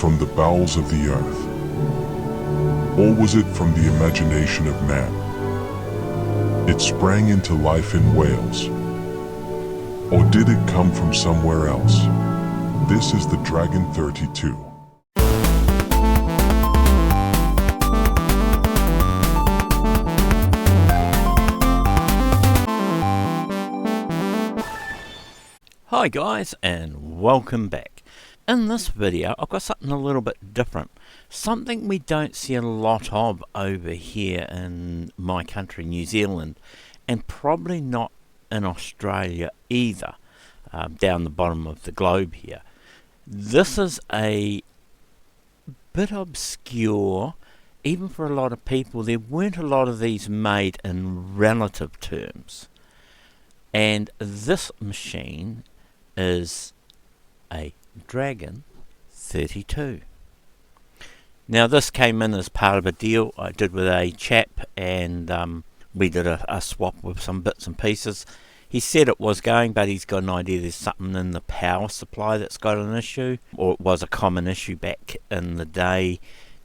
from the bowels of the earth? Or was it from the imagination of man? It sprang into life in Wales. Or did it come from somewhere else? This is the Dragon 32. Hi guys, and welcome back. In this video I've got something a little bit different, something we don't see a lot of over here in my country, New Zealand, and probably not in Australia either, down the bottom of the globe here. This is a bit obscure, even for a lot of people. There weren't a lot of these made in relative terms, and this machine is a Dragon 32. Now this came in as part of a deal I did with a chap, and we did a swap with some bits and pieces. He said it was going, but he's got an idea there's something in the power supply that's got an issue, or it was a common issue back in the day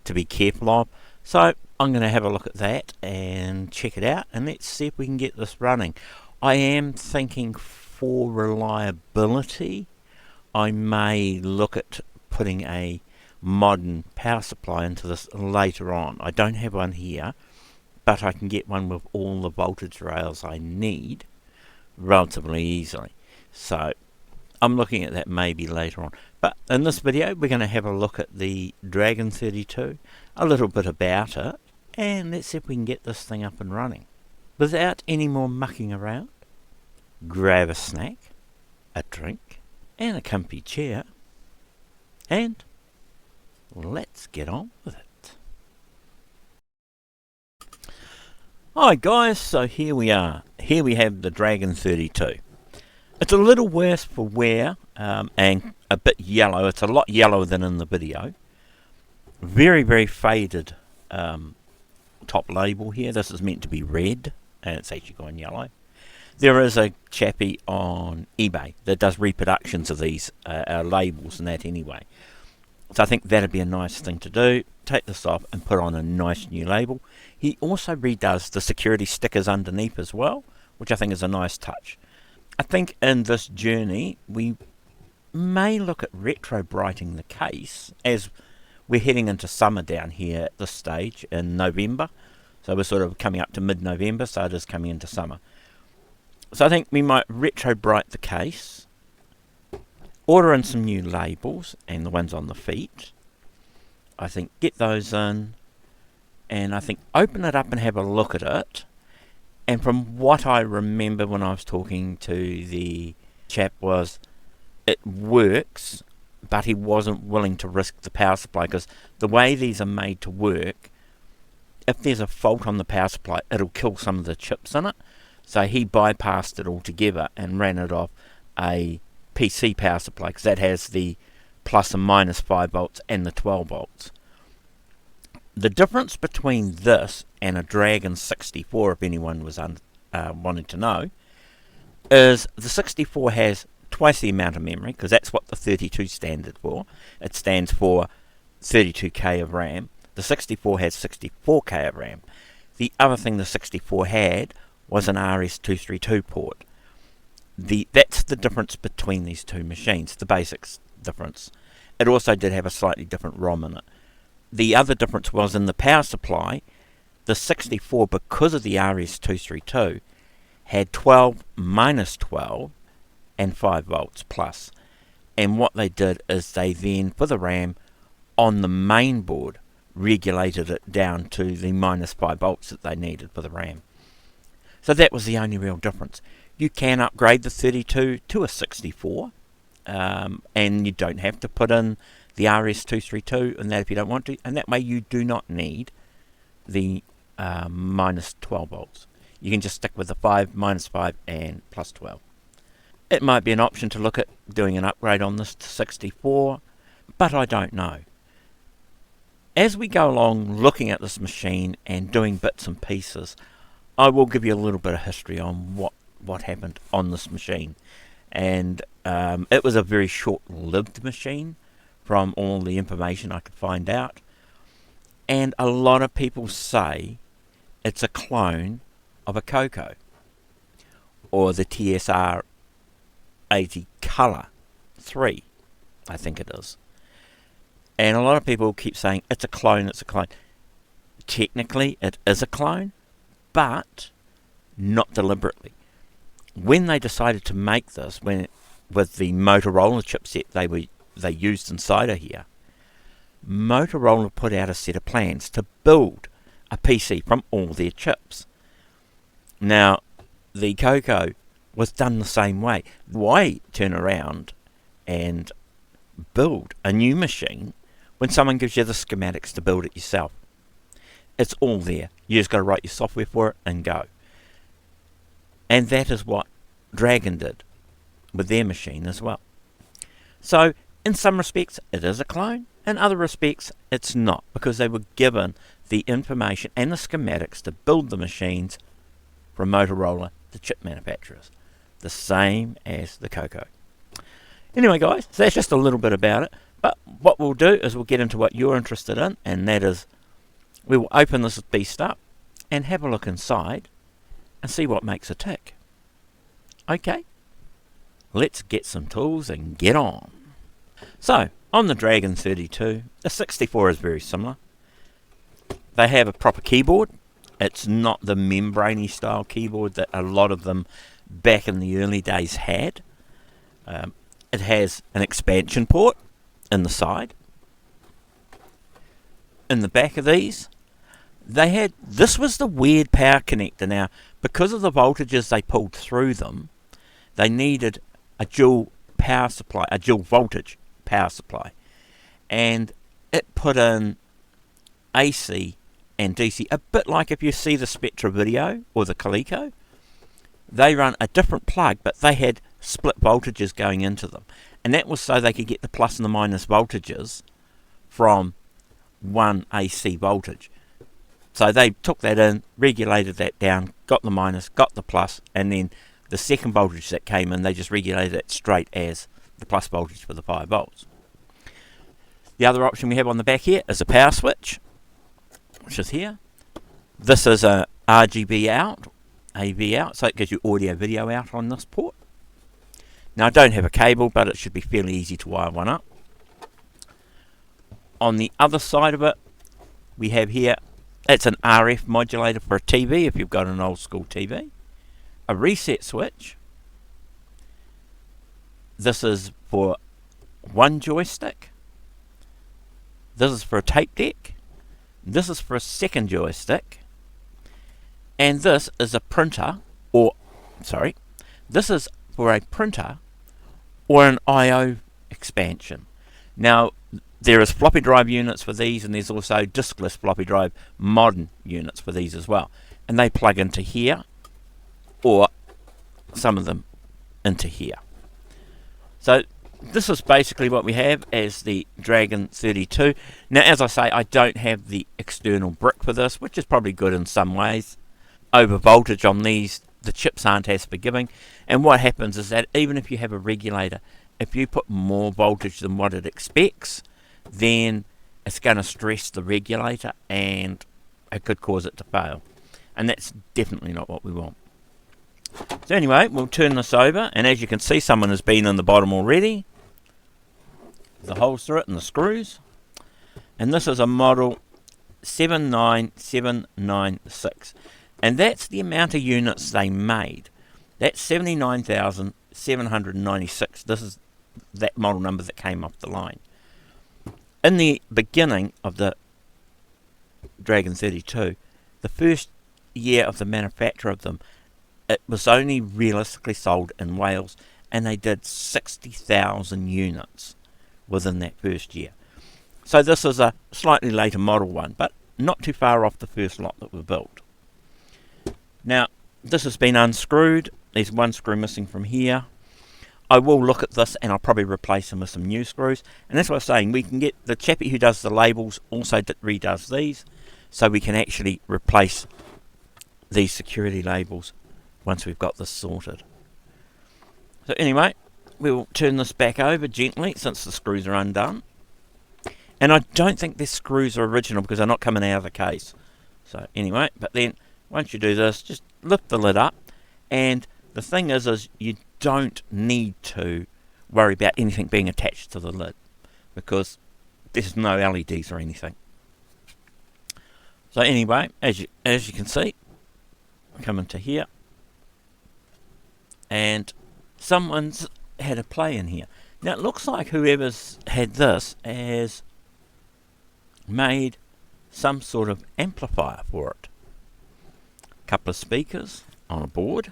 to be careful of. So I'm going to have a look at that and check it out, and let's see if we can get this running. I am thinking for reliability I may look at putting a modern power supply into this later on. I don't have one here, but I can get one with all the voltage rails I need relatively easily. So I'm looking at that maybe later on. But in this video we're going to have a look at the Dragon 32, a little bit about it, and let's see if we can get this thing up and running. Without any more mucking around, grab a snack, a drink, and a comfy chair, and let's get on with it. Hi guys, so here we are. Here we have the Dragon 32. It's a little worse for wear, and a bit yellow. It's a lot yellower than in the video. Very, very faded top label here. This is meant to be red, and it's actually gone yellow. There is a chappie on eBay that does reproductions of these labels and that anyway. So I think that'd be a nice thing to do. Take this off and put on a nice new label. He also redoes the security stickers underneath as well, which I think is a nice touch. I think in this journey we may look at retro brighting the case, as we're heading into summer down here at this stage in November. So we're sort of coming up to mid-November, so it is coming into summer. So I think we might retro bright the case, order in some new labels and the ones on the feet. I think get those in, and I think open it up and have a look at it. And from what I remember when I was talking to the chap was it works, but he wasn't willing to risk the power supply, because the way these are made to work, if there's a fault on the power supply, it'll kill some of the chips in it. So he bypassed it altogether and ran it off a PC power supply, because that has the plus and minus 5 volts and the 12 volts. The difference between this and a Dragon 64, if anyone was wanted to know, is the 64 has twice the amount of memory, because that's what the 32 standard for. It stands for 32k of RAM. The 64 has 64k of RAM. The other thing the 64 had was an RS-232 port. That's the difference between these two machines, the basics difference. It also did have a slightly different ROM in it. The other difference was in the power supply. The 64, because of the RS-232, had 12 minus 12 and 5 volts plus. And what they did is they then, for the RAM, on the main board, regulated it down to the minus 5 volts that they needed for the RAM. So that was the only real difference. You can upgrade the 32 to a 64, and you don't have to put in the RS-232 and that if you don't want to, and that way you do not need the minus 12 volts. You can just stick with the 5, minus 5 and plus 12. It might be an option to look at doing an upgrade on this to 64, but I don't know. As we go along looking at this machine and doing bits and pieces, I will give you a little bit of history on what happened on this machine. And it was a very short-lived machine from all the information I could find out. And a lot of people say it's a clone of a Coco, or the TSR 80 Colour 3, I think it is. And a lot of people keep saying it's a clone, it's a clone. Technically, it is a clone, but not deliberately. When they decided to make this, with the Motorola chipset they used inside of here, Motorola put out a set of plans to build a PC from all their chips. Now, the Coco was done the same way. Why turn around and build a new machine when someone gives you the schematics to build it yourself? It's all there. You just got to write your software for it and go. And that is what Dragon did with their machine as well. So, in some respects, it is a clone. In other respects, it's not, because they were given the information and the schematics to build the machines from Motorola, the chip manufacturers. The same as the Coco. Anyway, guys, so that's just a little bit about it. But what we'll do is we'll get into what you're interested in, and that is we will open this beast up and have a look inside and see what makes it tick. Okay, let's get some tools and get on. So, on the Dragon 32, the 64 is very similar. They have a proper keyboard. It's not the membraney style keyboard that a lot of them back in the early days had. It has an expansion port in the side. In the back of these, this was the weird power connector. Now, because of the voltages they pulled through them, they needed a dual power supply, a dual voltage power supply. And it put in AC and DC, a bit like if you see the Spectra video or the Coleco. They run a different plug, but they had split voltages going into them. And that was so they could get the plus and the minus voltages from one AC voltage. So they took that in, regulated that down, got the minus, got the plus, and then the second voltage that came in, they just regulated it straight as the plus voltage for the 5 volts. The other option we have on the back here is a power switch, which is here. This is a RGB out, AV out, so it gives you audio video out on this port. Now I don't have a cable, but it should be fairly easy to wire one up. On the other side of it, we have here, it's an RF modulator for a TV if you've got an old school TV. A reset switch. This is for one joystick. This is for a tape deck. This is for a second joystick. And this is a printer, this is for a printer or an I/O expansion. Now, there is floppy drive units for these, and there's also diskless floppy drive modern units for these as well. And they plug into here, or some of them into here. So this is basically what we have as the Dragon 32. Now, as I say, I don't have the external brick for this, which is probably good in some ways. Over voltage on these, the chips aren't as forgiving. And what happens is that even if you have a regulator, if you put more voltage than what it expects, then it's going to stress the regulator and it could cause it to fail. And that's definitely not what we want. So anyway, we'll turn this over, and as you can see, someone has been in the bottom already. The holes through it and the screws. And this is a model 79796. And that's the amount of units they made. That's 79,796. This is that model number that came off the line. In the beginning of the Dragon 32, the first year of the manufacture of them, it was only realistically sold in Wales, and they did 60,000 units within that first year. So this is a slightly later model one, but not too far off the first lot that were built. Now, this has been unscrewed. There's one screw missing from here. I will look at this, and I'll probably replace them with some new screws. And that's what I was saying. We can get the chappie who does the labels also redoes these, so we can actually replace these security labels once we've got this sorted. So anyway, we'll turn this back over gently since the screws are undone. And I don't think these screws are original because they're not coming out of the case. So anyway, but then once you do this, just lift the lid up. And the thing is you don't need to worry about anything being attached to the lid because there's no LEDs or anything. So anyway, as you can see, come into here, and someone's had a play in here. Now it looks like whoever's had this has made some sort of amplifier for it. A couple of speakers on a board.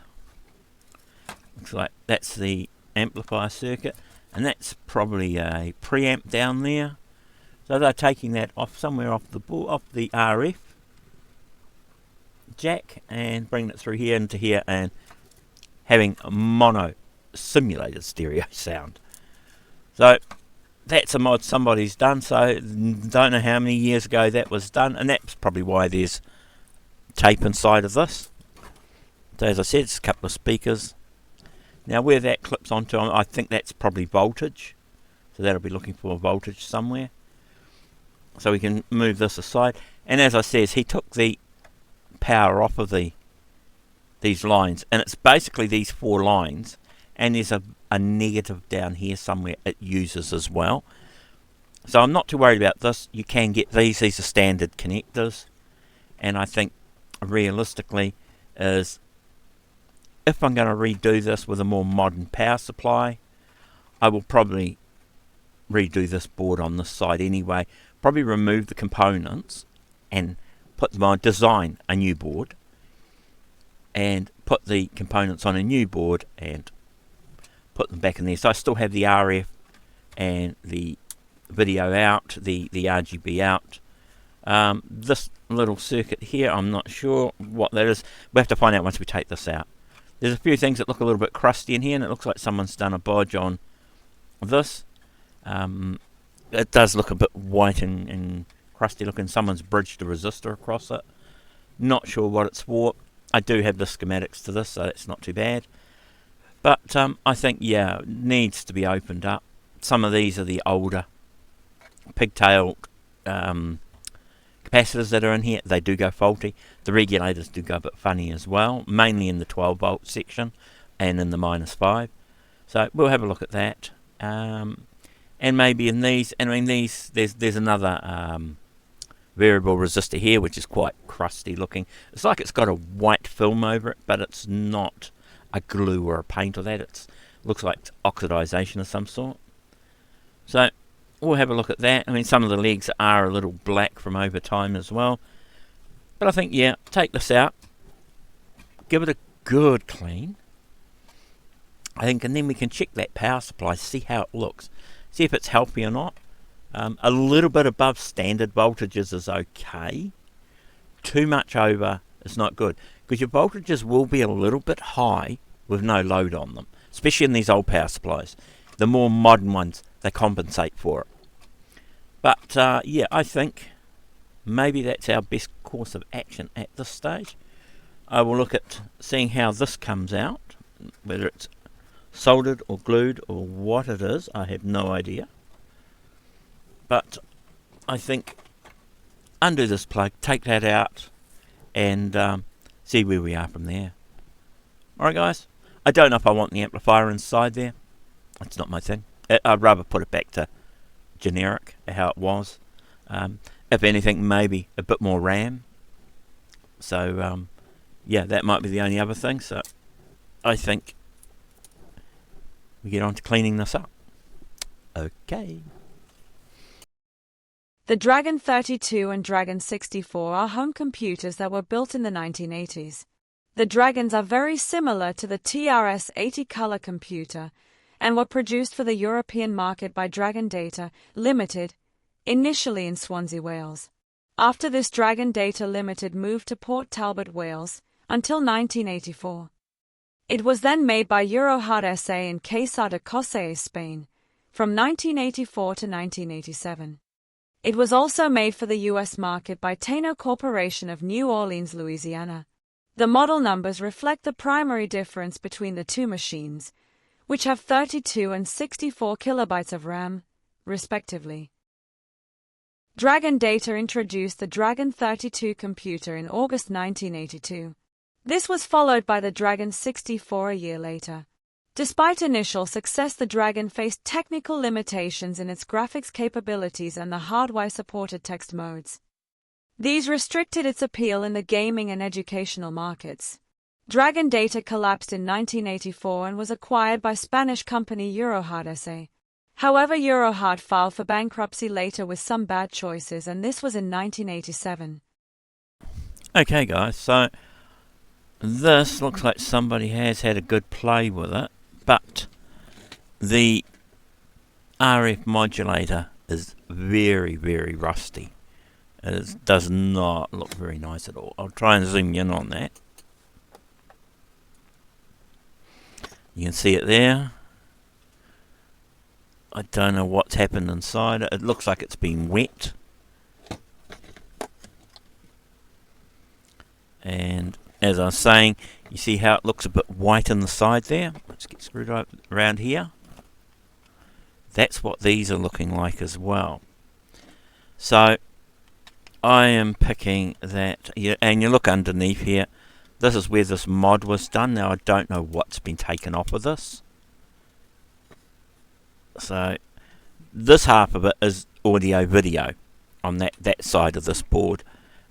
Looks like that's the amplifier circuit, and that's probably a preamp down there. So they're taking that off somewhere off the board, off the RF jack, and bringing it through here into here and having a mono simulated stereo sound. So that's a mod somebody's done. So don't know how many years ago that was done, and that's probably why there's tape inside of this. So as I said, it's a couple of speakers. Now where that clips onto, I think that's probably voltage. So that'll be looking for voltage somewhere. So we can move this aside. And as I said, he took the power off of these lines, and it's basically these 4 lines, and there's a negative down here somewhere it uses as well. So I'm not too worried about this. You can get these are standard connectors, and I think realistically is if I'm going to redo this with a more modern power supply, I will probably redo this board on this side anyway. Probably remove the components and put them on, design a new board and put the components on a new board and put them back in there. So I still have the RF and the video out, the RGB out. This little circuit here, I'm not sure what that is. We'll have to find out once we take this out. There's a few things that look a little bit crusty in here, and it looks like someone's done a bodge on this. It does look a bit white and crusty looking. Someone's bridged a resistor across it. Not sure what it's for. I do have the schematics to this, so that's not too bad. But I think, yeah, it needs to be opened up. Some of these are the older pigtail capacitors that are in here. They do go faulty. The regulators do go a bit funny as well, mainly in the 12 volt section and in the -5. So we'll have a look at that. And maybe in these, and I mean these, there's another variable resistor here which is quite crusty looking. It's like it's got a white film over it, but it's not a glue or a paint or that. It looks like it's oxidization of some sort. So we'll have a look at that. I mean, some of the legs are a little black from over time as well. But I think, yeah, take this out, give it a good clean, I think, and then we can check that power supply, see how it looks, see if it's healthy or not. A little bit above standard voltages is okay. Too much over is not good, because your voltages will be a little bit high with no load on them, especially in these old power supplies. The more modern ones, they compensate for it. But yeah, I think maybe that's our best course of action at this stage. I will look at seeing how this comes out, whether it's soldered or glued or what it is. I have no idea. But I think undo this plug, take that out, and see where we are from there. Alright guys, I don't know if I want the amplifier inside there. That's not my thing. I'd rather put it back to generic, how it was. If anything, maybe a bit more RAM. So yeah, that might be the only other thing. So I think we get on to cleaning this up. Okay. The Dragon 32 and Dragon 64 are home computers that were built in the 1980s. The Dragons are very similar to the TRS-80 color computer and were produced for the European market by Dragon Data Limited, initially in Swansea, Wales. After this, Dragon Data Limited moved to Port Talbot, Wales, until 1984. It was then made by Eurohard SA in Quesada de Cosse, Spain, from 1984 to 1987. It was also made for the U.S. market by Tano Corporation of New Orleans, Louisiana. The model numbers reflect the primary difference between the two machines, which have 32 and 64 kilobytes of RAM, respectively. Dragon Data introduced the Dragon 32 computer in August 1982. This was followed by the Dragon 64 a year later. Despite initial success, the Dragon faced technical limitations in its graphics capabilities and the hardware-supported text modes. These restricted its appeal in the gaming and educational markets. Dragon Data collapsed in 1984 and was acquired by Spanish company Eurohard SA. However, Eurohard filed for bankruptcy later with some bad choices, and this was in 1987. Okay guys, so this looks like somebody has had a good play with it, but the RF modulator is very, very rusty. It does not look very nice at all. I'll try and zoom in on that. You can see it there. I don't know what's happened inside. It looks like it's been wet. And as I was saying, you see how it looks a bit white in the side there? Let's get screwed up around here. That's what these are looking like as well. So I am picking that, and you look underneath here. This is where this mod was done. Now I don't know what's been taken off of this. So this half of it is audio video on that side of this board,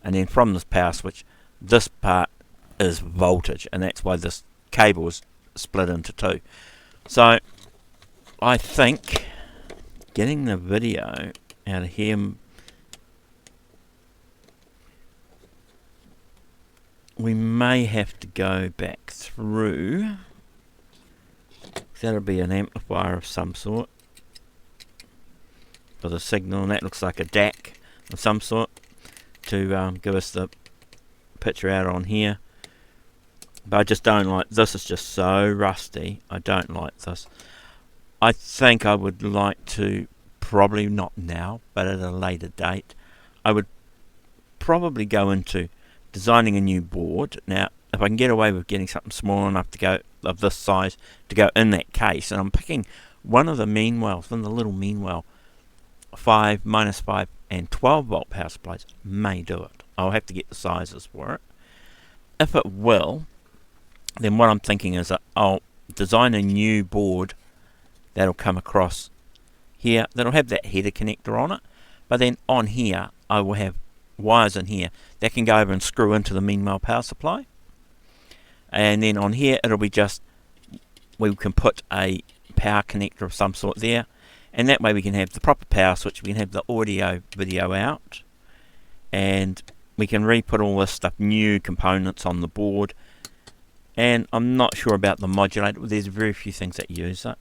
and then from this power switch, this part is voltage, and that's why this cable is split into two. So I think getting the video out of here, we may have to go back through. That'll be an amplifier of some sort for the signal, and that looks like a DAC of some sort to give us the picture out on here. But I just don't like this. Is just so rusty. I don't like this. I think I would like to, probably not now, but at a later date, I would probably go into designing a new board. Now if I can get away with getting something small enough to go of this size to go in that case, and I'm picking one of the Meanwells, one of the little Meanwell 5, -5 and 12 volt power supplies, may do it. I'll have to get the sizes for it. If it will, then what I'm thinking is that I'll design a new board that'll come across here, that'll have that header connector on it, but then on here I will have wires in here that can go over and screw into the Meanwell power supply, and then on here it'll be just, we can put a power connector of some sort there, and that way we can have the proper power switch, we can have the audio video out, and we can re-put all this stuff, new components on the board. And I'm not sure about the modulator. There's very few things that use it,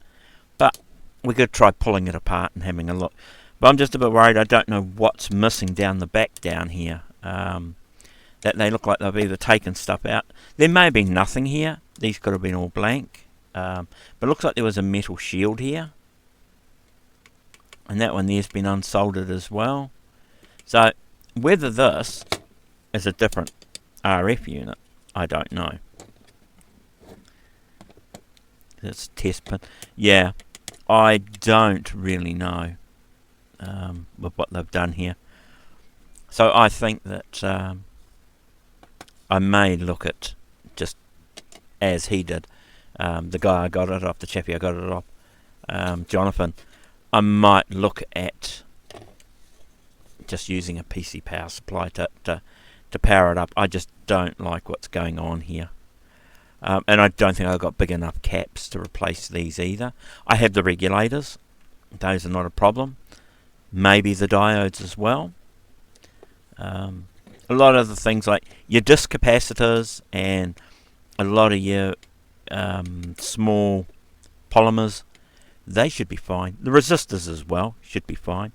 but we could try pulling it apart and having a look. But I'm just a bit worried. I don't know what's missing down the back down here. That they look like they've either taken stuff out. There may have been nothing here. These could have been all blank. But it looks like there was a metal shield here, and that one there's been unsoldered as well. So whether this is a different RF unit, I don't know. It's test pin. Yeah, I don't really know with what they've done here. So I think that I may look at just as he did. The guy I got it off, the chappie I got it off, Jonathan. I might look at just using a PC power supply to power it up. I just don't like what's going on here. And I don't think I've got big enough caps to replace these either. I have the regulators. Those are not a problem. Maybe the diodes as well. A lot of the things like your disc capacitors and a lot of your small polymers, they should be fine. The resistors as well should be fine.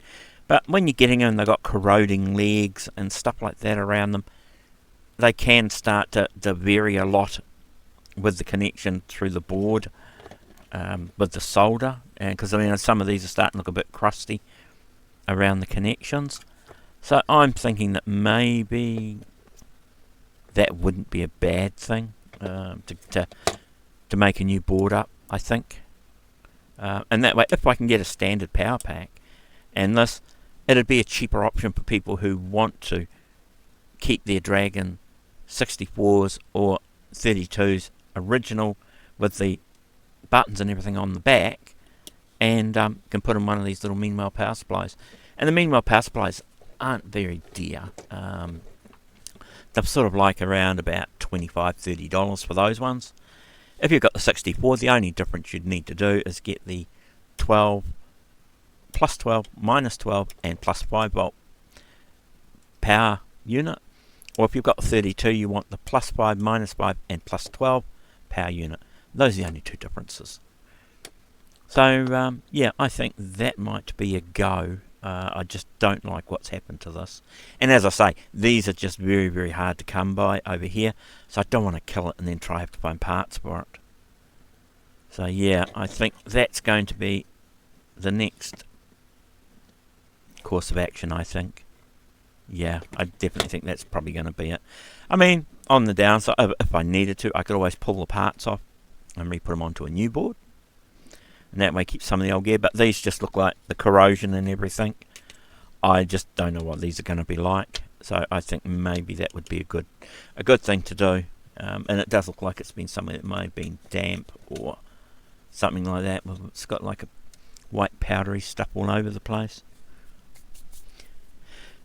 But when you're getting them, they've got corroding legs and stuff like that around them. They can start to vary a lot with the connection through the board, with the solder, and because I mean some of these are starting to look a bit crusty around the connections. So I'm thinking that maybe that wouldn't be a bad thing to make a new board up, I think. And that way, if I can get a standard power pack and this, it'd be a cheaper option for people who want to keep their Dragon 64s or 32s original with the buttons and everything on the back, and can put in one of these little Meanwhile power supplies. And the Meanwhile power supplies aren't very dear. They're sort of like around about $25–30 for those ones. If you've got the 64, the only difference you'd need to do is get the 12, plus 12, minus 12, and plus 5 volt power unit. Or if you've got the 32, you want the plus 5, minus 5, and plus 12 power unit. Those are the only two differences. So, yeah, I think that might be a go. I just don't like what's happened to this. And as I say, these are just very, very hard to come by over here. So I don't want to kill it and then try to find parts for it. So yeah, I think that's going to be the next course of action, I think. Yeah, I definitely think that's probably going to be it. I mean, on the downside, if I needed to, I could always pull the parts off and re-put them onto a new board. And that way keep some of the old gear. But these just look like the corrosion and everything. I just don't know what these are going to be like. So I think maybe that would be a good thing to do. And it does look like it's been somewhere that may have been damp or something like that. It's got like a white powdery stuff all over the place.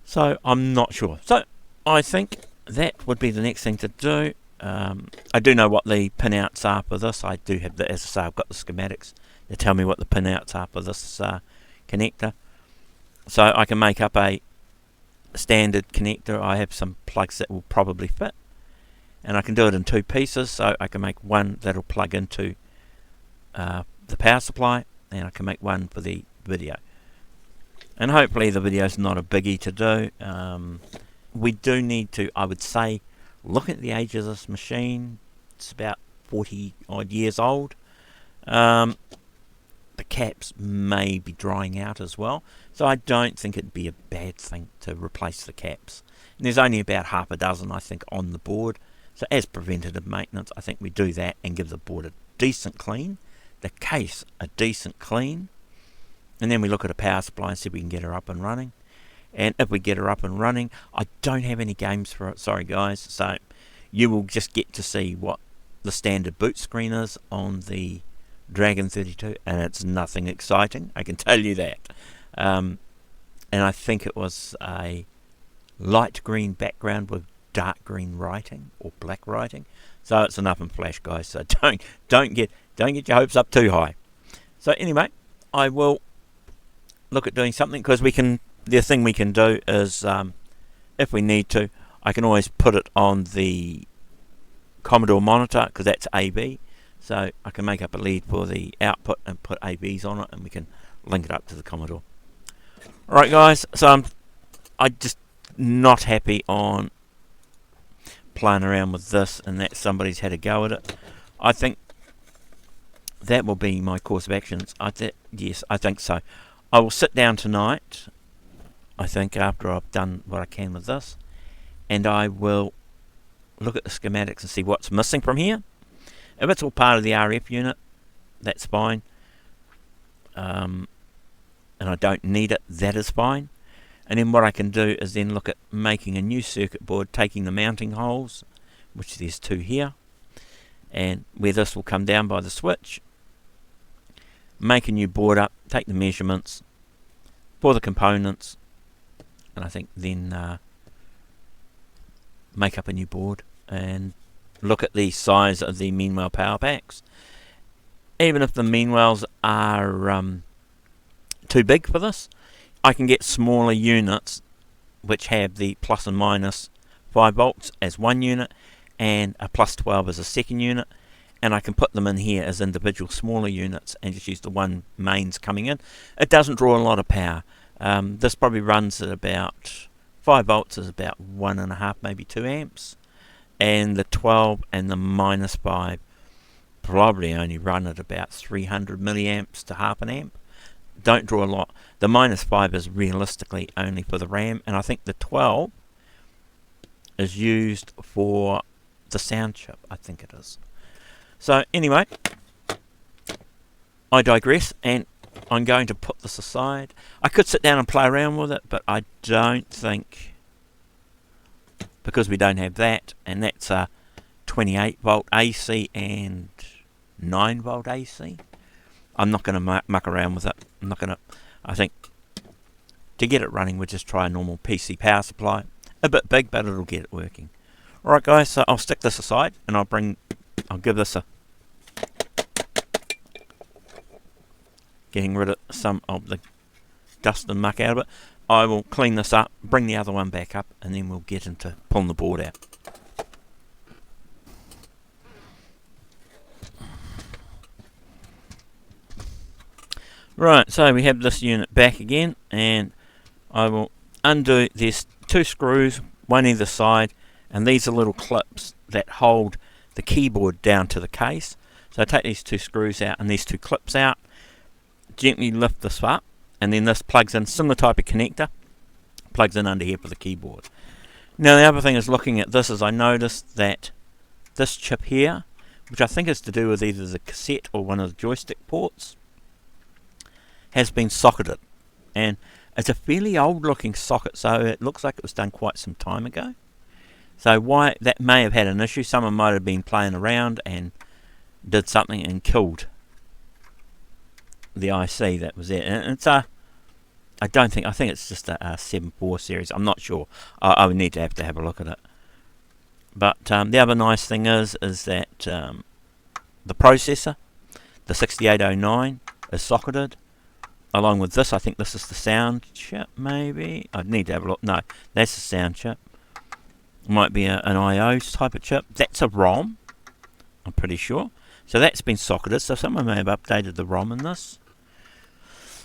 So I'm not sure. So I think that would be the next thing to do. I do know what the pinouts are for this. I do have the, as I say, I've got the schematics. They tell me what the pinouts are for this connector. So I can make up a standard connector. I have some plugs that will probably fit. And I can do it in two pieces. So I can make one that'll plug into the power supply. And I can make one for the video. And hopefully the video's not a biggie to do. We do need to, I would say, look at the age of this machine. It's about 40 odd years old. The caps may be drying out as well, so I don't think it'd be a bad thing to replace the caps. And there's only about half a dozen, I think, on the board. So as preventative maintenance, I think we do that and give the board a decent clean, the case a decent clean, and then we look at a power supply and see if we can get her up and running. And if we get her up and running, I don't have any games for it, sorry guys, so you will just get to see what the standard boot screen is on the Dragon 32, and it's nothing exciting, I can tell you that. And I think it was a light green background with dark green writing or black writing. So it's enough in flash, guys. So don't get your hopes up too high. So anyway, I will look at doing something, because the thing we can do is, if we need to, I can always put it on the Commodore monitor, because that's AB. So I can make up a lead for the output and put ABs on it, and we can link it up to the Commodore. Alright guys, so I'm just not happy on playing around with this, and that somebody's had a go at it. I think that will be my course of actions. Yes, I think so. I will sit down tonight, I think, after I've done what I can with this, and I will look at the schematics and see what's missing from here. If it's all part of the RF unit, that's fine. And I don't need it, that is fine. And then what I can do is then look at making a new circuit board, taking the mounting holes, which there's two here, and where this will come down by the switch, make a new board up, take the measurements for the components, and I think then make up a new board and look at the size of the Meanwhile power packs. Even if the Meanwhiles are too big for this, I can get smaller units which have the plus and minus 5 volts as one unit and a plus 12 as a second unit, and I can put them in here as individual smaller units and just use the one mains coming in. It doesn't draw a lot of power. This probably runs at about 5 volts is about 1.5 maybe 2 amps, and the 12 and the minus 5 probably only run at about 300 milliamps to half an amp. Don't draw a lot. The minus 5 is realistically only for the RAM, and I think the 12 is used for the sound chip, I think it is. So anyway, I digress, and I'm going to put this aside. I could sit down and play around with it, but I don't think, because we don't have that, and that's a 28 volt AC and 9 volt AC. I'm not going to muck around with it. I'm not going to. I think to get it running, we'll just try a normal PC power supply. A bit big, but it'll get it working. Alright guys, so I'll stick this aside and I'll give this a, getting rid of some of the dust and muck out of it. I will clean this up, bring the other one back up, and then we'll get into pulling the board out. Right, so we have this unit back again, and I will undo. There's 2 screws, one either side, and these are little clips that hold the keyboard down to the case. So I take these 2 screws out and these 2 clips out, gently lift this up, and then this plugs in, similar type of connector, plugs in under here for the keyboard. Now the other thing is, looking at this, is I noticed that this chip here, which I think is to do with either the cassette or one of the joystick ports, has been socketed, and it's a fairly old looking socket, so it looks like it was done quite some time ago. So why that may have had an issue. Someone might have been playing around and did something and killed the IC that was there. And it's a, I think it's just a 7.4 series. I'm not sure. I would need to have a look at it. But the other nice thing is that the processor, the 6809, is socketed. Along with this, I think this is the sound chip, maybe. I'd need to have a look. No, that's the sound chip. Might be an I/O type of chip. That's a ROM, I'm pretty sure. So that's been socketed. So someone may have updated the ROM in this.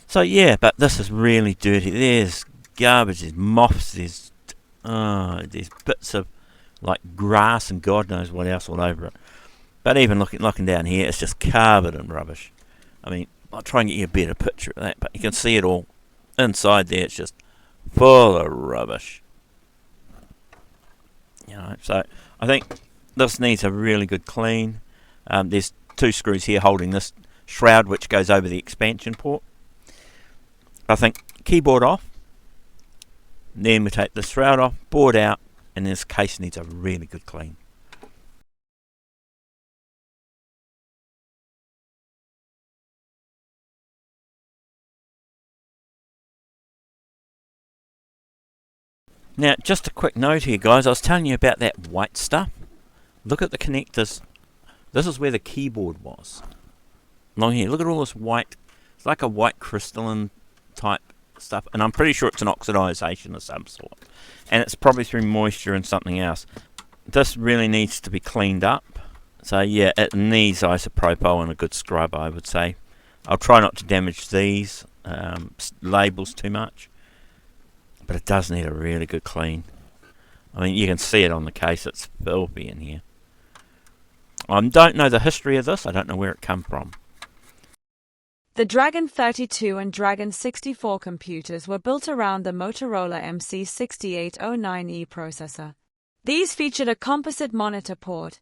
So yeah, but this is really dirty. There's garbage, there's moths, there's bits of like grass and God knows what else all over it. But even looking down here, it's just covered in rubbish. I mean, I'll try and get you a better picture of that, but you can see it all inside there. It's just full of rubbish. You know, so I think this needs a really good clean. There's 2 screws here holding this shroud, which goes over the expansion port. I think keyboard off, then we take the shroud off, board out, and this case needs a really good clean. Now, just a quick note here, guys. I was telling you about that white stuff. Look at the connectors. This is where the keyboard was. Along here, look at all this white. It's like a white crystalline type stuff. And I'm pretty sure it's an oxidization of some sort. And it's probably through moisture and something else. This really needs to be cleaned up. So yeah, it needs isopropyl and a good scrub, I would say. I'll try not to damage these labels too much. But it does need a really good clean. I mean, you can see it on the case. It's filthy in here. I don't know the history of this. I don't know where it come from. The Dragon 32 and Dragon 64 computers were built around the Motorola MC6809E processor. These featured a composite monitor port,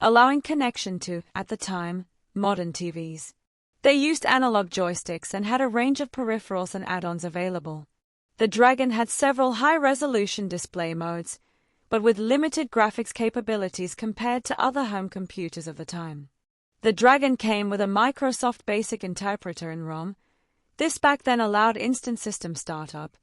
allowing connection to, at the time, modern TVs. They used analog joysticks and had a range of peripherals and add-ons available. The Dragon had several high-resolution display modes, but with limited graphics capabilities compared to other home computers of the time. The Dragon came with a Microsoft Basic Interpreter in ROM. This back then allowed instant system startup.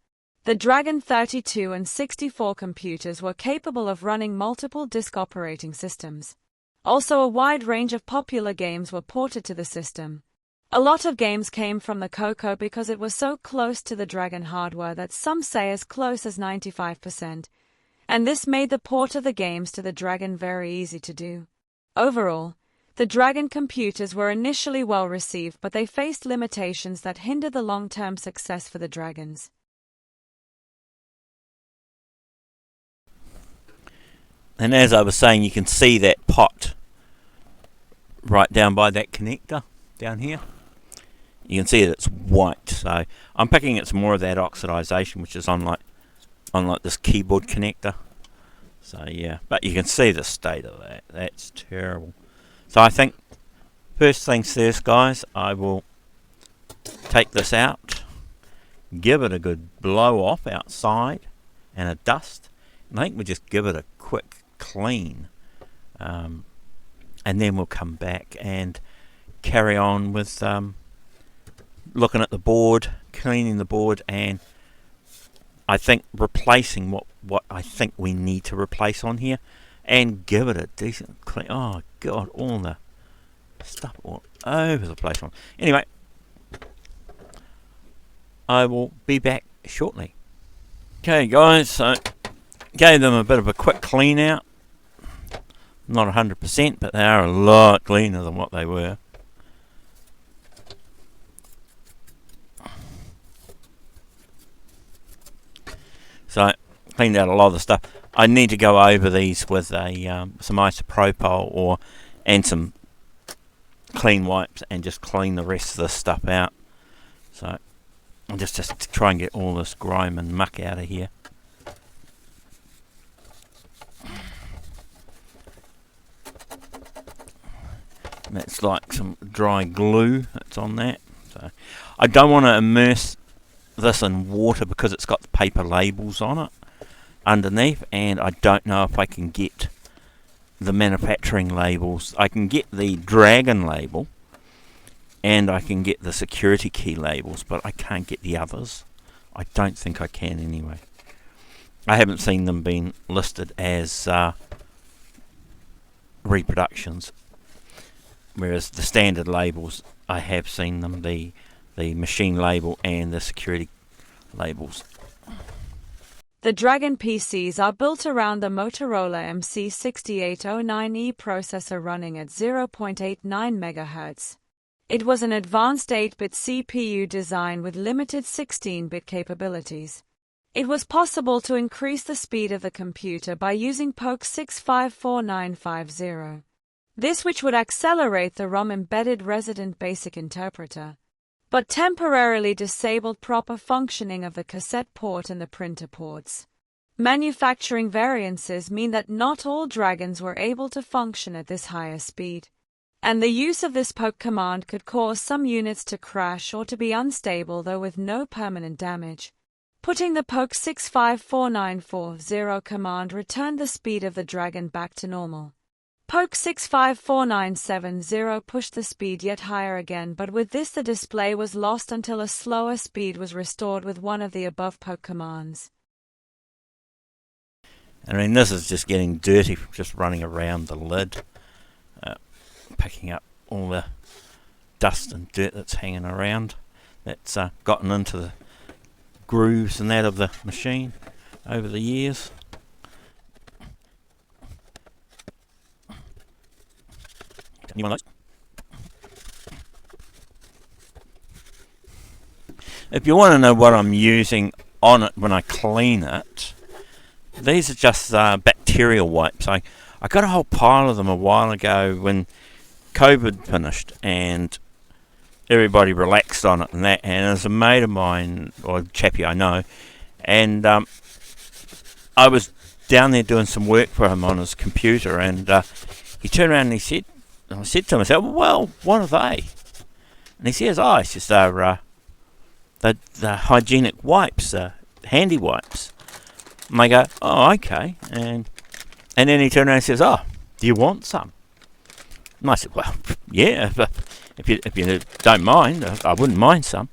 The Dragon 32 and 64 computers were capable of running multiple disk operating systems. Also, a wide range of popular games were ported to the system. A lot of games came from the Coco because it was so close to the Dragon hardware that some say as close as 95%, and this made the port of the games to the Dragon very easy to do. Overall, the Dragon computers were initially well received, but they faced limitations that hindered the long-term success for the Dragons. And as I was saying, you can see that pot right down by that connector down here. You can see that it's white, so I'm picking it's more of that oxidization, which is on like this keyboard connector. So yeah, but you can see the state of that. That's terrible. So I think first things first, guys, I will take this out, give it a good blow off outside and a dust. And I think we'll just give it a quick clean. And then we'll come back and carry on with looking at the board, cleaning the board, and I think replacing what I think we need to replace on here, and give it a decent clean. Oh God, all the stuff all over the place. Anyway, I will be back shortly. Okay guys, so gave them a bit of a quick clean out. Not 100%, but they are a lot cleaner than what they were. So, cleaned out a lot of the stuff. I need to go over these with a some isopropyl and some clean wipes and just clean the rest of this stuff out. So, I'll just to try and get all this grime and muck out of here. That's like some dry glue that's on that. So I don't want to immerse this in water because it's got the paper labels on it underneath, and I don't know if I can get the manufacturing labels. I can get the Dragon label and I can get the security key labels, but I can't get the others. I don't think I can anyway. I haven't seen them being listed as reproductions. Whereas the standard labels, I have seen them, the machine label and the security labels. The Dragon PCs are built around the Motorola MC6809E processor running at 0.89 MHz. It was an advanced 8-bit CPU design with limited 16-bit capabilities. It was possible to increase the speed of the computer by using POC 654950. This which would accelerate the ROM embedded resident basic interpreter, but temporarily disabled proper functioning of the cassette port and the printer ports. Manufacturing variances mean that not all Dragons were able to function at this higher speed, and the use of this POC command could cause some units to crash or to be unstable, though with no permanent damage. Putting the POC 654940 command returned the speed of the Dragon back to normal. POC 654970 pushed the speed yet higher again, but with this the display was lost until a slower speed was restored with one of the above POC commands. I mean, this is just getting dirty from just running around the lid, picking up all the dust and dirt that's hanging around, that's gotten into the grooves and that of the machine over the years. Any one of those? If you want to know what I'm using on it when I clean it, these are just bacterial wipes. I got a whole pile of them a while ago when COVID finished and everybody relaxed on it and that. And there's a mate of mine, or a chappie I know, and I was down there doing some work for him on his computer, and he turned around and he said, I said to him, I said, well, what are they? And he says, oh, it's just the hygienic wipes, handy wipes. And I go, oh, okay. And then he turned around and says, oh, do you want some? And I said, well, yeah, if you don't mind, I wouldn't mind some.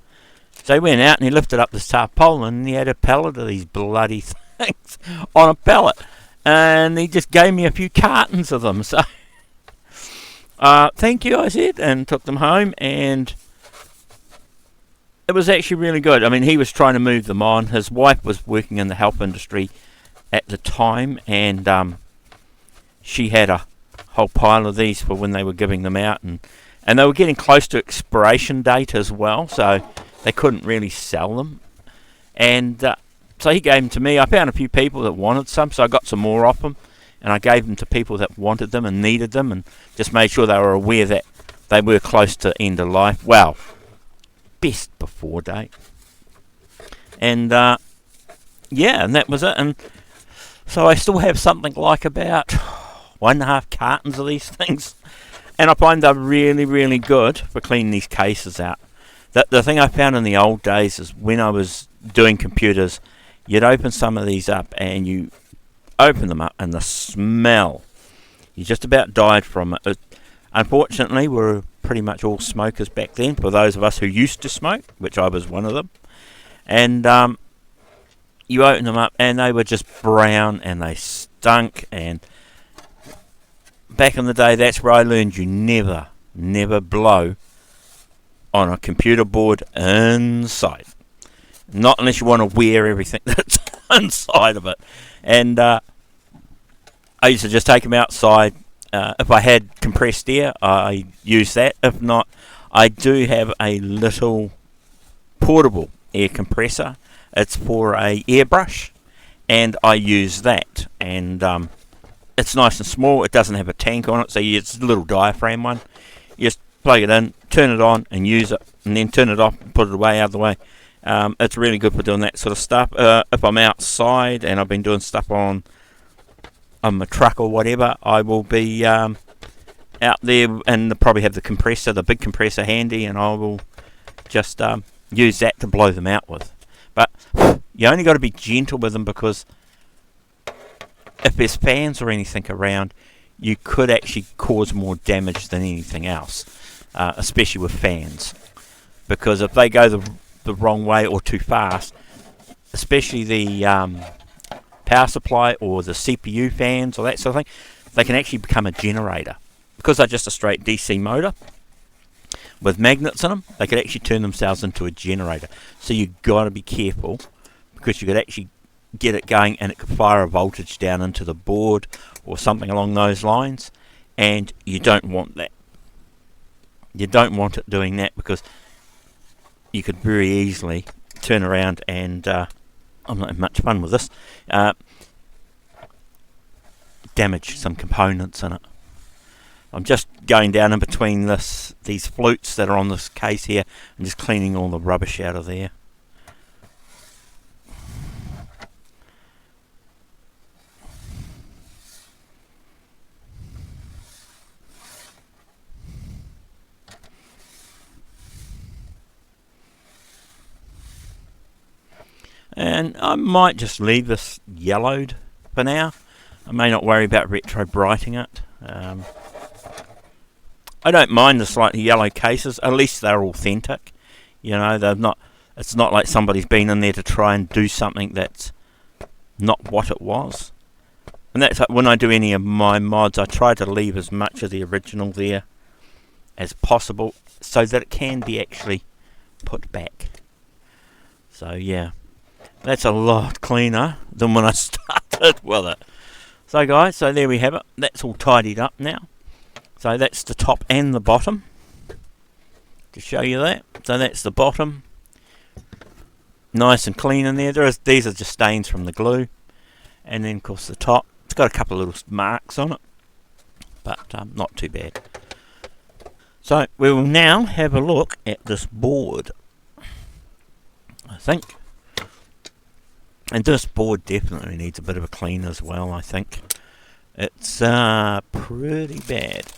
So he went out and he lifted up this tarpaulin and he had a pallet of these bloody things on a pallet. And he just gave me a few cartons of them. So thank you, I said, and took them home, and it was actually really good. I mean, he was trying to move them on. His wife was working in the health industry at the time, and she had a whole pile of these for when they were giving them out, and they were getting close to expiration date as well, so they couldn't really sell them. And so he gave them to me. I found a few people that wanted some, so I got some more of them. And I gave them to people that wanted them and needed them, and just made sure they were aware that they were close to end of life. Well, best before date. And yeah, and that was it. And so I still have something like about 1.5 cartons of these things, and I find they're really, really good for cleaning these cases out. The thing I found in the old days is when I was doing computers, you'd open some of these up and you open them up and the smell, you just about died from it. Unfortunately, we were pretty much all smokers back then, for those of us who used to smoke, which I was one of them. And you open them up and they were just brown and they stunk. And back in the day, that's where I learned you never blow on a computer board inside. Not unless you want to wear everything that's inside of it. And I used to just take them outside. If I had compressed air, I use that. If not, I do have a little portable air compressor. It's for a airbrush, and I use that. And it's nice and small. It doesn't have a tank on it, so it's a little diaphragm one. You just plug it in, turn it on, and use it, and then turn it off and put it away out of the way. It's really good for doing that sort of stuff. If I'm outside and I've been doing stuff on my truck or whatever, I will be out there and probably have the big compressor handy, and I will just use that to blow them out with. But you only got to be gentle with them, because if there's fans or anything around, you could actually cause more damage than anything else, especially with fans. Because if they go the wrong way or too fast, especially the power supply or the CPU fans or that sort of thing, they can actually become a generator. Because they're just a straight DC motor with magnets in them, they could actually turn themselves into a generator. So you've got to be careful, because you could actually get it going and it could fire a voltage down into the board or something along those lines, and you don't want that. You don't want it doing that, because you could very easily turn around and I'm not having much fun with this, damage some components in it. I'm just going down in between these flutes that are on this case here and just cleaning all the rubbish out of there. And I might just leave this yellowed for now. I may not worry about retro brighting it. I don't mind the slightly yellow cases. At least they're authentic. You know, they're not. It's not like somebody's been in there to try and do something that's not what it was. And that's like when I do any of my mods, I try to leave as much of the original there as possible, so that it can be actually put back. So yeah, that's a lot cleaner than when I started with it. So guys, so there we have it. That's all tidied up now. So that's the top and the bottom, to show you that. So that's the bottom, nice and clean in there. These are just stains from the glue. And then of course the top, it's got a couple of little marks on it, but not too bad. So we will now have a look at this board, I think. And this board definitely needs a bit of a clean as well, I think. It's pretty bad.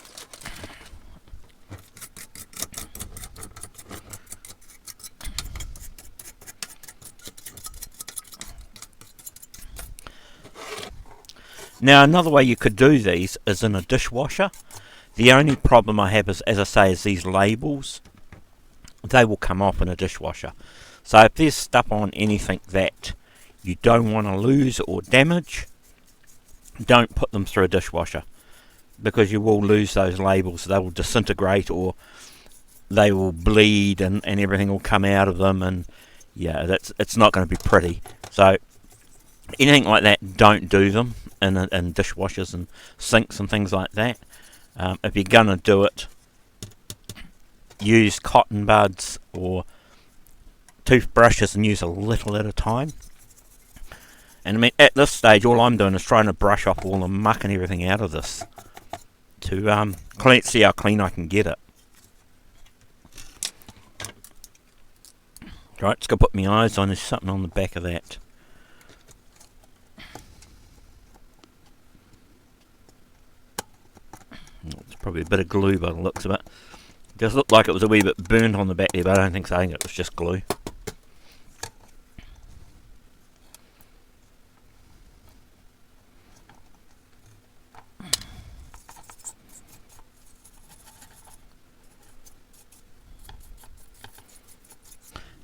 Now another way you could do these is in a dishwasher. The only problem I have is, as I say, is these labels. They will come off in a dishwasher. So if there's stuff on anything that you don't want to lose or damage, don't put them through a dishwasher, because you will lose those labels. They will disintegrate, or they will bleed, and everything will come out of them, and yeah, it's not going to be pretty. So anything like that, don't do them in dishwashers and sinks and things like that. If you're going to do it, use cotton buds or toothbrushes and use a little at a time. And I mean, at this stage, all I'm doing is trying to brush off all the muck and everything out of this to see how clean I can get it. Right, just got to put my eyes on. There's something on the back of that. It's probably a bit of glue by the looks of it. Just looked like it was a wee bit burned on the back there, but I don't think so. I think it was just glue.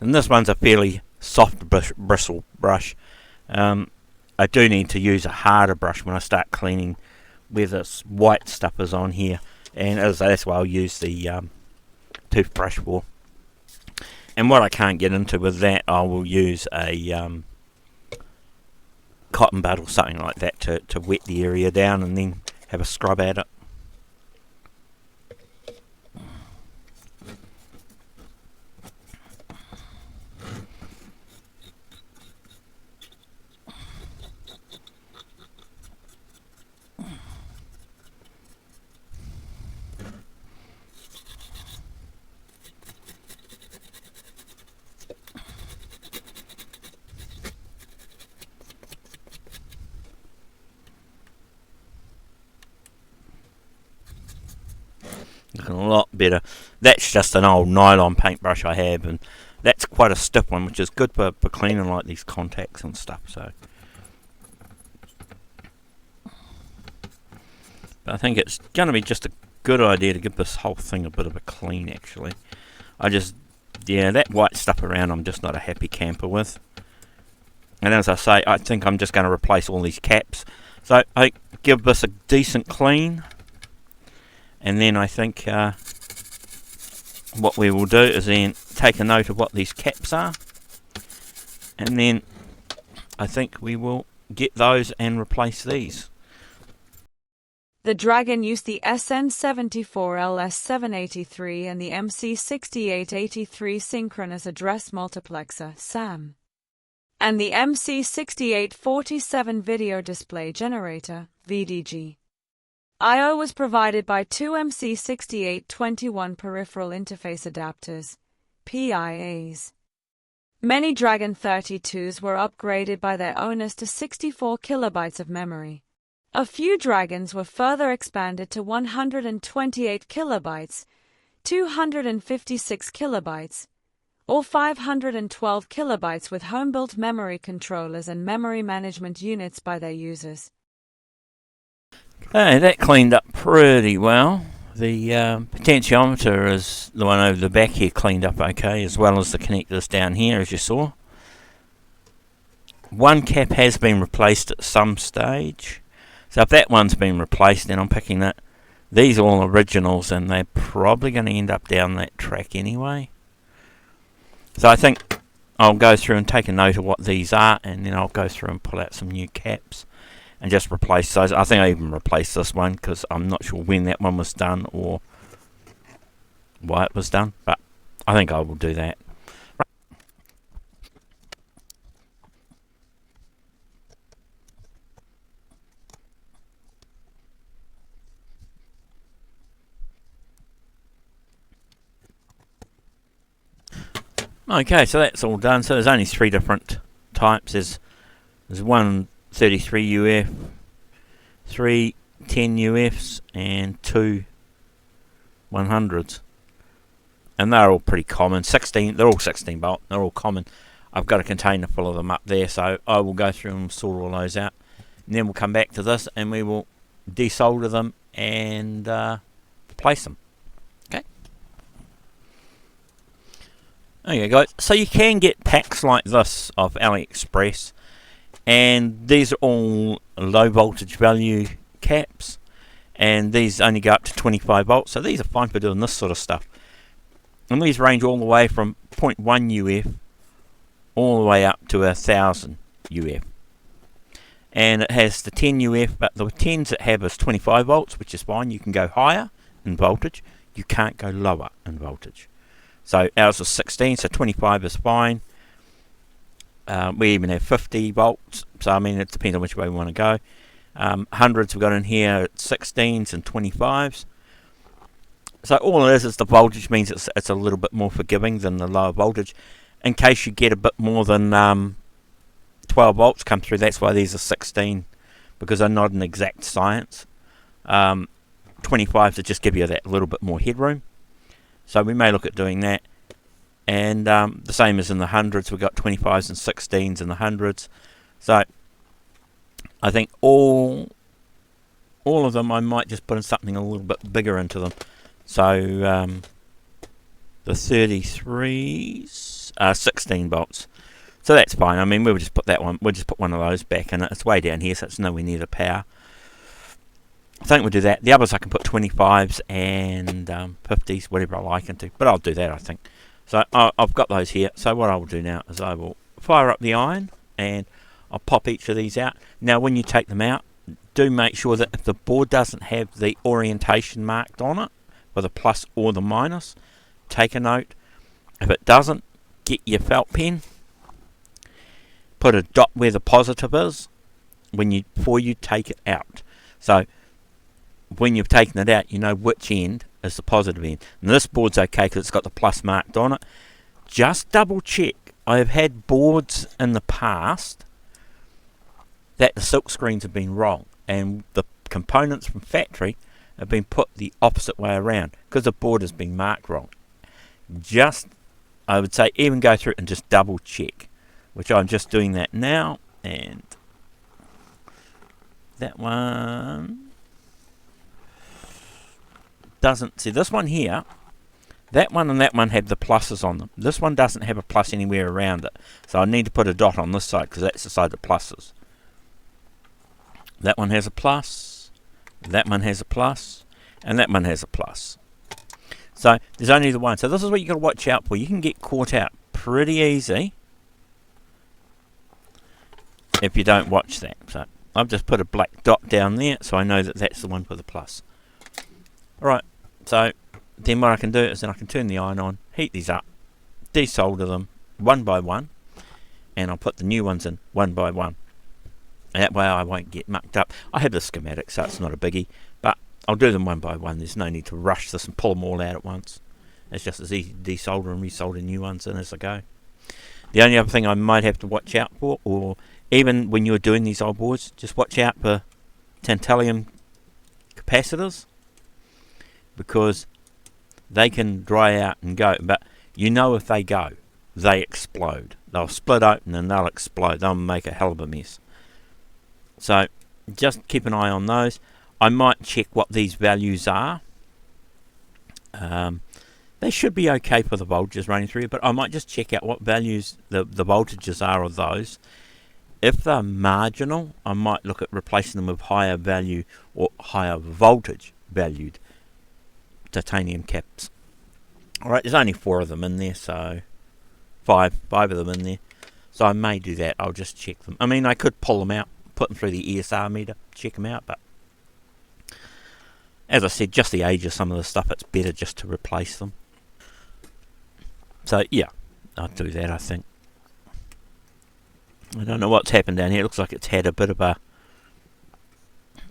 And this one's a fairly soft bristle brush. I do need to use a harder brush when I start cleaning where this white stuff is on here, and that's why I'll use the toothbrush for. And what I can't get into with that, I will use a cotton bud or something like that to wet the area down and then have a scrub at it. Looking a lot better. That's just an old nylon paintbrush I have, and that's quite a stiff one, which is good for cleaning like these contacts and stuff. So, but I think it's going to be just a good idea to give this whole thing a bit of a clean. Actually, that white stuff around, I'm just not a happy camper with. And as I say, I think I'm just going to replace all these caps. So I give this a decent clean. And then I think what we will do is then take a note of what these caps are. And then I think we will get those and replace these. The Dragon used the SN74LS783 and the MC6883 synchronous address multiplexer SAM, and the MC6847 video display generator VDG. I/O was provided by two MC6821 peripheral interface adapters, PIAs. Many Dragon 32s were upgraded by their owners to 64 kilobytes of memory. A few Dragons were further expanded to 128 kilobytes, 256 kilobytes, or 512 kilobytes with home-built memory controllers and memory management units by their users. Okay, that cleaned up pretty well. The potentiometer is the one over the back here cleaned up okay, as well as the connectors down here, as you saw. One cap has been replaced at some stage. So if that one's been replaced, then I'm picking that. These are all originals, and they're probably going to end up down that track anyway. So I think I'll go through and take a note of what these are, and then I'll go through and pull out some new caps and just replace those. I think I even replaced this one because I'm not sure when that one was done or why it was done, but I think I will do that. Okay, so that's all done. So there's only three different types. There's one 33 UF, 3 10 UFs, and 2 100s. And they're all pretty common. They're all 16 volt. They're all common. I've got a container full of them up there, so I will go through and sort all those out. And then we'll come back to this and we will desolder them and replace them. Okay. Okay, guys. So you can get packs like this off AliExpress. And these are all low voltage value caps, and these only go up to 25 volts, so these are fine for doing this sort of stuff. And these range all the way from 0.1 UF all the way up to 1000 UF. And it has the 10 UF, but the 10s it have is 25 volts, which is fine. You can go higher in voltage, you can't go lower in voltage. So ours is 16, so 25 is fine. We even have 50 volts, so I mean it depends on which way we want to go. Hundreds we've got in here at 16s and 25s. So all it is the voltage means it's a little bit more forgiving than the lower voltage. In case you get a bit more than 12 volts come through, that's why these are 16, because they're not an exact science. 25s to just give you that little bit more headroom. So we may look at doing that. And the same as in the hundreds, we've got 25s and 16s in the hundreds. So I think all of them, I might just put in something a little bit bigger into them. So the 33s are 16 bolts. So that's fine. I mean, we'll just put that one. We'll just put one of those back in it. It's way down here, so it's nowhere near the power. I think we'll do that. The others I can put 25s and 50s, whatever I like into. But I'll do that, I think. So I've got those here. So what I will do now is I will fire up the iron and I'll pop each of these out. Now, when you take them out, do make sure that if the board doesn't have the orientation marked on it, with a plus or the minus, take a note. If it doesn't, get your felt pen, put a dot where the positive is before you take it out. So when you've taken it out, you know which end is the positive end. And this board's okay because it's got the plus marked on it. Just double check. I have had boards in the past that the silk screens have been wrong and the components from factory have been put the opposite way around because the board has been marked wrong. Just, I would say, even go through it and just double check, which I'm just doing that now. And that one doesn't, see this one here, that one and that one have the pluses on them. This one doesn't have a plus anywhere around it, so I need to put a dot on this side because that's the side of pluses. That one has a plus, that one has a plus, and that one has a plus. So there's only the one. So this is what you've got to watch out for. You can get caught out pretty easy if you don't watch that. So I've just put a black dot down there so I know that that's the one with the plus. Alright, so then what I can do is then I can turn the iron on, heat these up, desolder them one by one, and I'll put the new ones in one by one. And that way I won't get mucked up. I have the schematic, so it's not a biggie, but I'll do them one by one. There's no need to rush this and pull them all out at once. It's just as easy to desolder and resolder new ones in as I go. The only other thing I might have to watch out for, or even when you're doing these old boards, just watch out for tantalum capacitors, because they can dry out and go, but you know if they go, they explode. They'll split open and they'll explode. They'll make a hell of a mess. So just keep an eye on those. I might check what these values are. They should be okay for the voltages running through, but I might just check out what values the voltages are of those. If they're marginal, I might look at replacing them with higher value or higher voltage valued titanium caps. Alright, there's only 4 of them in there, so five of them in there. So I may do that. I'll just check them. I mean, I could pull them out, put them through the ESR meter, check them out, but as I said, just the age of some of the stuff, it's better just to replace them. So yeah, I'll do that, I think. I don't know what's happened down here. It looks like it's had a bit of a,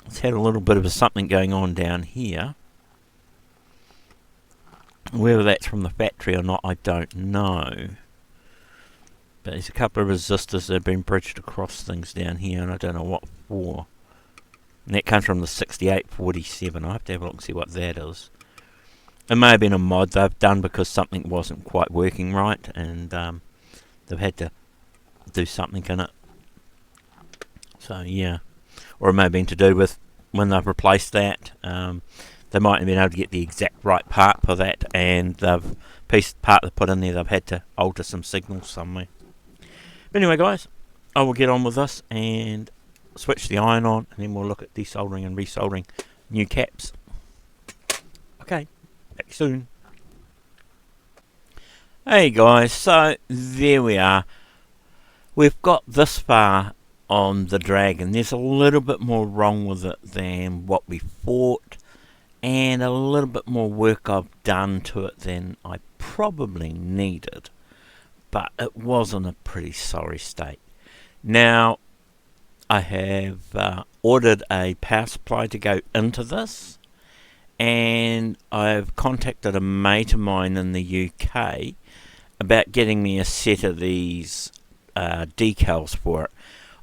it's had a little bit of a something going on down here. Whether that's from the factory or not, I don't know. But there's a couple of resistors that have been bridged across things down here, and I don't know what for. And that comes from the 6847. I have to have a look and see what that is. It may have been a mod they've done because something wasn't quite working right, and they've had to do something in it. So yeah, or it may have been to do with when they've replaced that. They might have been able to get the exact right part for that, and the part they put in there, they've had to alter some signals somewhere. But anyway, guys, I will get on with this and switch the iron on, and then we'll look at desoldering and resoldering new caps. Okay, back soon. Hey guys, so there we are. We've got this far on the Dragon. There's a little bit more wrong with it than what we thought, and a little bit more work I've done to it than I probably needed, but it was in a pretty sorry state. Now, I have ordered a power supply to go into this, and I've contacted a mate of mine in the UK about getting me a set of these decals for it.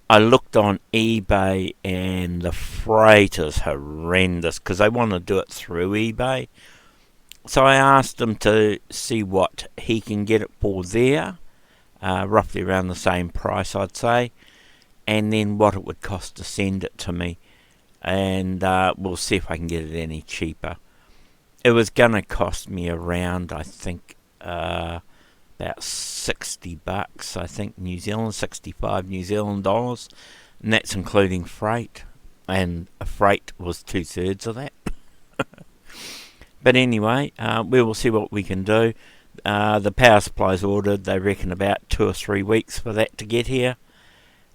I looked on eBay and the freight is horrendous because they want to do it through eBay. So I asked him to see what he can get it for there, roughly around the same price I'd say, and then what it would cost to send it to me, and we'll see if I can get it any cheaper. It was going to cost me around, I think, about $60, I think, New Zealand, 65 New Zealand dollars, and that's including freight, and freight was 2/3 of that. But anyway, we will see what we can do. The power supply's ordered. They reckon about 2 or 3 weeks for that to get here.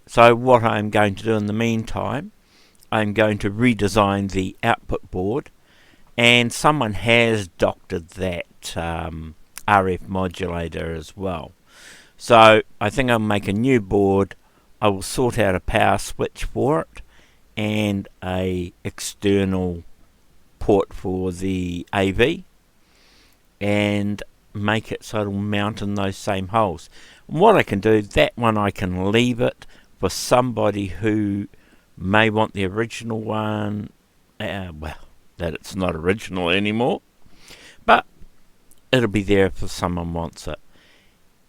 So what I'm going to do in the meantime, I'm going to redesign the output board, and someone has doctored that RF modulator as well. So I think I'll make a new board. I will sort out a power switch for it and a external port for the AV, and make it so it'll mount in those same holes. And what I can do, that one I can leave it for somebody who may want the original one, well, that it's not original anymore, but it'll be there if someone wants it,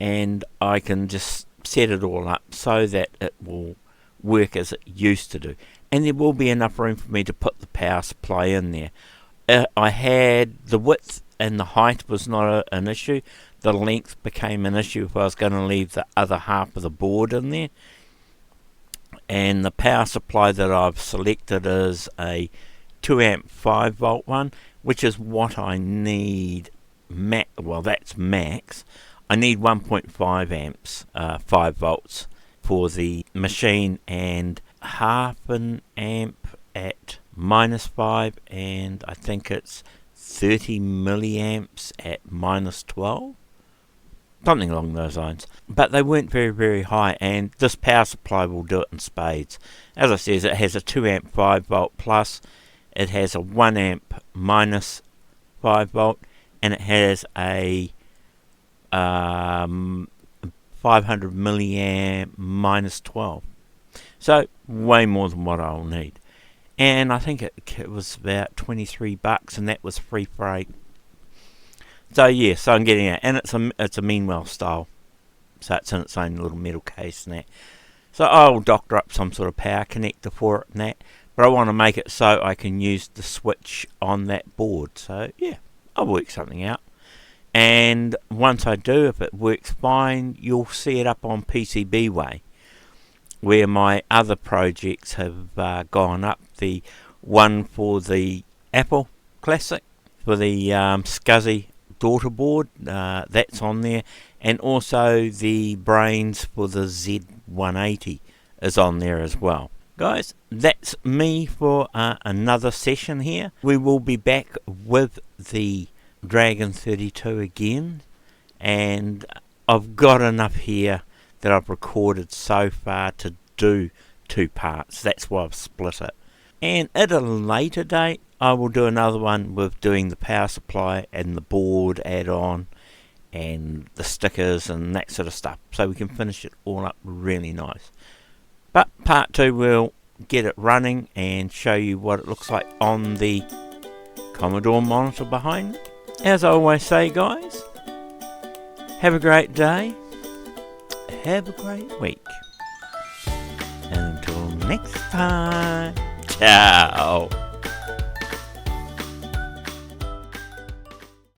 and I can just set it all up so that it will work as it used to do, and there will be enough room for me to put the power supply in there. I had the width and the height was not an issue. The length became an issue if I was going to leave the other half of the board in there. And the power supply that I've selected is a 2 amp 5 volt one, which is what I need. Well, that's max. I need 1.5 amps, 5 volts for the machine, and half an amp at -5, and I think it's 30 milliamps at -12, something along those lines. But they weren't very, very high, and this power supply will do it in spades. As I said, it has a 2 amp 5 volt plus, it has a 1 amp -5 volt, and it has a 500 milliamp -12. So way more than what I'll need. And I think it was about $23, and that was free freight. So yeah, so I'm getting it, and it's a Meanwell style, so it's in its own little metal case and that. So I'll doctor up some sort of power connector for it and that, but I want to make it so I can use the switch on that board. So yeah, I'll work something out, and once I do, if it works fine, you'll see it up on PCBWay, where my other projects have gone up. The one for the Apple Classic, for the SCSI daughter board, that's on there, and also the brains for the Z180 is on there as well. Guys, that's me for another session here. We will be back with the Dragon 32 again, and I've got enough here that I've recorded so far to do 2 parts. That's why I've split it. And at a later date, I will do another one with doing the power supply and the board add-on and the stickers and that sort of stuff, so we can finish it all up really nice. But part 2 will get it running and show you what it looks like on the Commodore monitor behind it. As I always say, guys, have a great day, have a great week, and until next time, ciao.